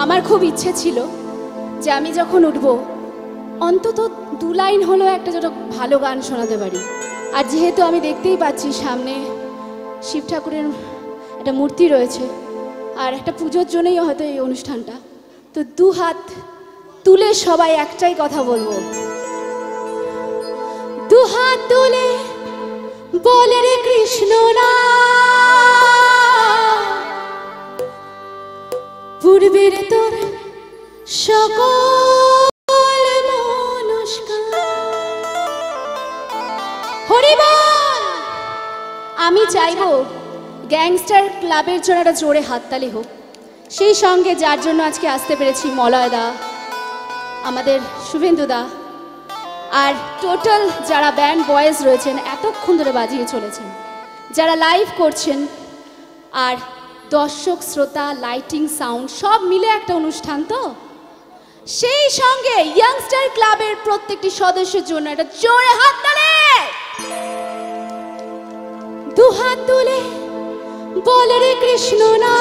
আমার খুব ইচ্ছে ছিল যে আমি যখন উঠব অন্তত 2 লাইন হলো একটা যেটা ভালো গান শোনাতে পারি। আর যেহেতু আমি দেখতেই পাচ্ছি সামনে শিব ঠাকুরের একটা মূর্তি রয়েছে আর একটা পুজোর জন্যই হয়তো এই অনুষ্ঠানটা, তো 2 হাত তুলে সবাই একটাই কথা বলবো, 2 হাত তুলে বলে রে কৃষ্ণ না পূর্বের তোর সকল মনস্কার। হরি বল। আমি চাইবো গ্যাংস্টার ক্লাবের জন্য একটা জোরে হাততালি হোক, সেই সঙ্গে যার জন্য আজকে আসতে পেরেছি মলয়দা, আমাদের শুভেন্দুদা আর টোটাল যারা ব্যান্ড বয়েজ রয়েছেন এতক্ষণ ধরে বাজিয়ে চলেছেন, যারা লাইভ করছেন, আর দর্শক শ্রোতা লাইটিং সাউন্ড সব মিলে একটা অনুষ্ঠান, তো সেই সঙ্গে ইয়াংস্টার ক্লাবের প্রত্যেকটি সদস্যের জন্য একটা জোরে হাততালি। 2 হাত তুলে বলে রে কৃষ্ণ না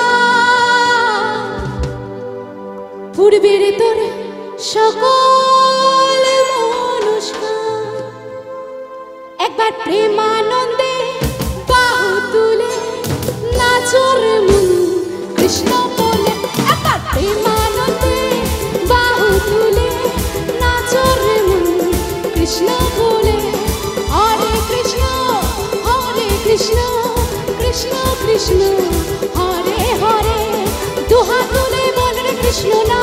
পূর্বের তোর সকল মনস্কার। একবার প্রেমানন্দে বাহু তুলে নাচর মন কৃষ্ণ বলে, একবার প্রেমানন্দে বাহু তুলে নাচর মন কৃষ্ণ বলে। হরে কৃষ্ণ কৃষ্ণ কৃষ্ণ হরে হরে। 2 হাত তুলে বলে রে কৃষ্ণ না